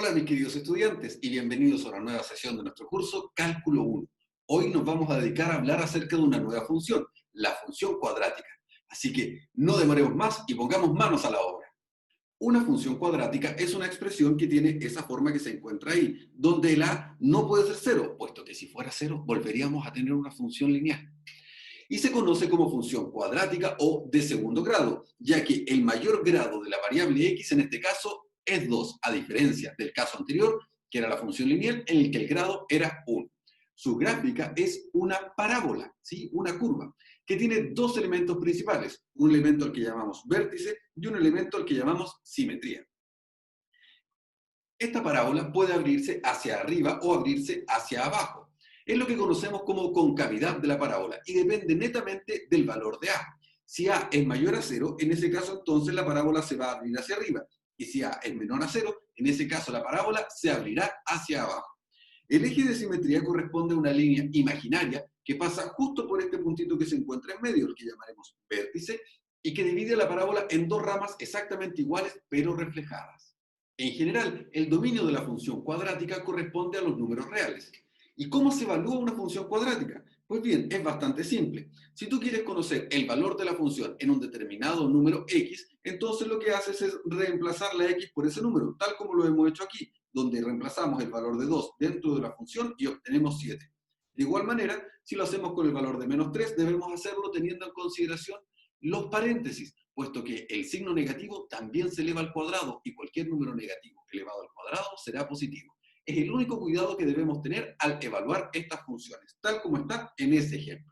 Hola mis queridos estudiantes y bienvenidos a una nueva sesión de nuestro curso Cálculo 1. Hoy nos vamos a dedicar a hablar acerca de una nueva función, la función cuadrática. Así que no demoremos más y pongamos manos a la obra. Una función cuadrática es una expresión que tiene esa forma que se encuentra ahí, donde el a no puede ser cero, puesto que si fuera cero volveríamos a tener una función lineal. Y se conoce como función cuadrática o de segundo grado, ya que el mayor grado de la variable x en este caso es 2, a diferencia del caso anterior, que era la función lineal, en el que el grado era 1. Su gráfica es una parábola, ¿sí? Una curva, que tiene dos elementos principales, un elemento al que llamamos vértice y un elemento al que llamamos simetría. Esta parábola puede abrirse hacia arriba o abrirse hacia abajo. Es lo que conocemos como concavidad de la parábola y depende netamente del valor de a. Si a es mayor a 0, en ese caso entonces la parábola se va a abrir hacia arriba. Y si a es menor a 0, en ese caso la parábola se abrirá hacia abajo. El eje de simetría corresponde a una línea imaginaria que pasa justo por este puntito que se encuentra en medio, el que llamaremos vértice, y que divide la parábola en dos ramas exactamente iguales pero reflejadas. En general, el dominio de la función cuadrática corresponde a los números reales. ¿Y cómo se evalúa una función cuadrática? Pues bien, es bastante simple. Si tú quieres conocer el valor de la función en un determinado número x, entonces lo que haces es reemplazar la x por ese número, tal como lo hemos hecho aquí, donde reemplazamos el valor de 2 dentro de la función y obtenemos 7. De igual manera, si lo hacemos con el valor de menos 3, debemos hacerlo teniendo en consideración los paréntesis, puesto que el signo negativo también se eleva al cuadrado y cualquier número negativo elevado al cuadrado será positivo. Es el único cuidado que debemos tener al evaluar estas funciones, tal como está en ese ejemplo.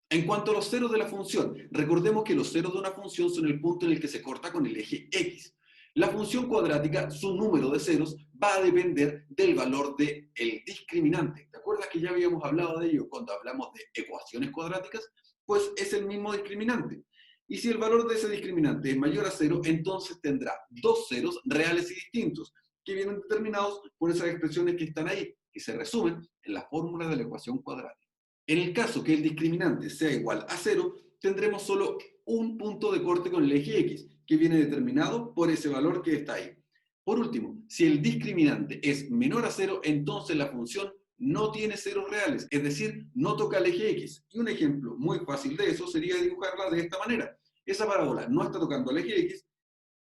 En cuanto a los ceros de la función, recordemos que los ceros de una función son el punto en el que se corta con el eje x. La función cuadrática, su número de ceros, va a depender del valor del discriminante. ¿Te acuerdas que ya habíamos hablado de ello cuando hablamos de ecuaciones cuadráticas? Pues es el mismo discriminante. Y si el valor de ese discriminante es mayor a 0, entonces tendrá dos ceros reales y distintos, que vienen determinados por esas expresiones que están ahí, que se resumen en la fórmula de la ecuación cuadrática. En el caso que el discriminante sea igual a 0, tendremos solo un punto de corte con el eje x, que viene determinado por ese valor que está ahí. Por último, si el discriminante es menor a 0, entonces la función no tiene ceros reales, es decir, no toca el eje x. Y un ejemplo muy fácil de eso sería dibujarla de esta manera. Esa parábola no está tocando al eje x,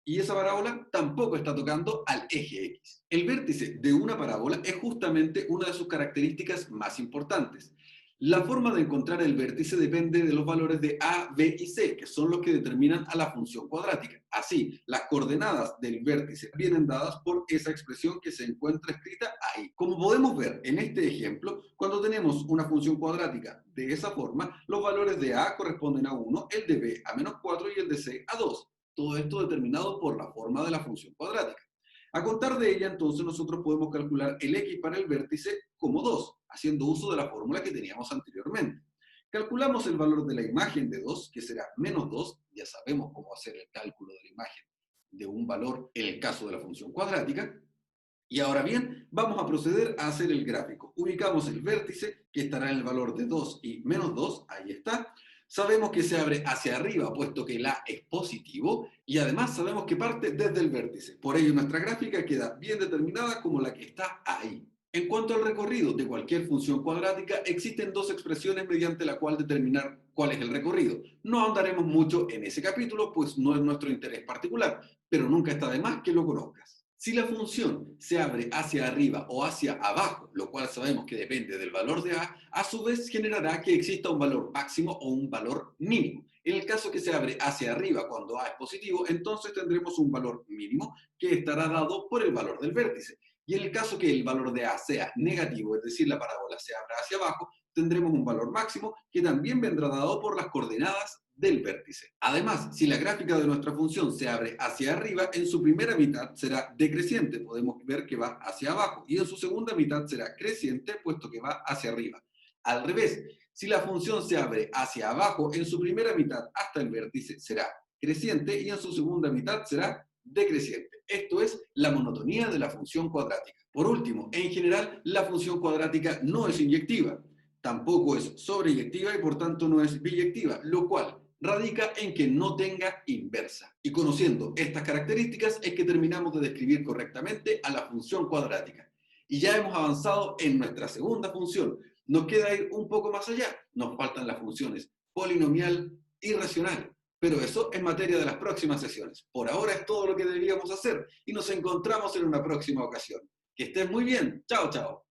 y esa parábola tampoco está tocando al eje X. El vértice de una parábola es justamente una de sus características más importantes. La forma de encontrar el vértice depende de los valores de a, b y c, que son los que determinan a la función cuadrática. Así, las coordenadas del vértice vienen dadas por esa expresión que se encuentra escrita ahí. Como podemos ver en este ejemplo, cuando tenemos una función cuadrática de esa forma, los valores de a corresponden a 1, el de b a menos 4 y el de c a 2. Todo esto determinado por la forma de la función cuadrática. A contar de ella, entonces, nosotros podemos calcular el x para el vértice como 2, haciendo uso de la fórmula que teníamos anteriormente. Calculamos el valor de la imagen de 2, que será menos 2, ya sabemos cómo hacer el cálculo de la imagen de un valor en el caso de la función cuadrática. Y ahora bien, vamos a proceder a hacer el gráfico. Ubicamos el vértice, que estará en el valor de 2 y menos 2, ahí está. Sabemos que se abre hacia arriba, puesto que el A es positivo, y además sabemos que parte desde el vértice. Por ello, nuestra gráfica queda bien determinada como la que está ahí. En cuanto al recorrido de cualquier función cuadrática, existen dos expresiones mediante la cual determinar cuál es el recorrido. No ahondaremos mucho en ese capítulo, pues no es nuestro interés particular, pero nunca está de más que lo conozcas. Si la función se abre hacia arriba o hacia abajo, lo cual sabemos que depende del valor de a su vez generará que exista un valor máximo o un valor mínimo. En el caso que se abre hacia arriba cuando a es positivo, entonces tendremos un valor mínimo que estará dado por el valor del vértice. Y en el caso que el valor de a sea negativo, es decir, la parábola se abra hacia abajo, tendremos un valor máximo que también vendrá dado por las coordenadas del vértice. Además, si la gráfica de nuestra función se abre hacia arriba, en su primera mitad será decreciente, podemos ver que va hacia abajo, y en su segunda mitad será creciente, puesto que va hacia arriba. Al revés, si la función se abre hacia abajo, en su primera mitad hasta el vértice será creciente y en su segunda mitad será decreciente. Esto es la monotonía de la función cuadrática. Por último, en general, la función cuadrática no es inyectiva, tampoco es sobreyectiva y por tanto no es biyectiva, lo cual radica en que no tenga inversa. Y conociendo estas características es que terminamos de describir correctamente a la función cuadrática. Y ya hemos avanzado en nuestra segunda función. Nos queda ir un poco más allá. Nos faltan las funciones polinomial y racional. Pero eso es materia de las próximas sesiones. Por ahora es todo lo que deberíamos hacer y nos encontramos en una próxima ocasión. Que estés muy bien. Chao, chao.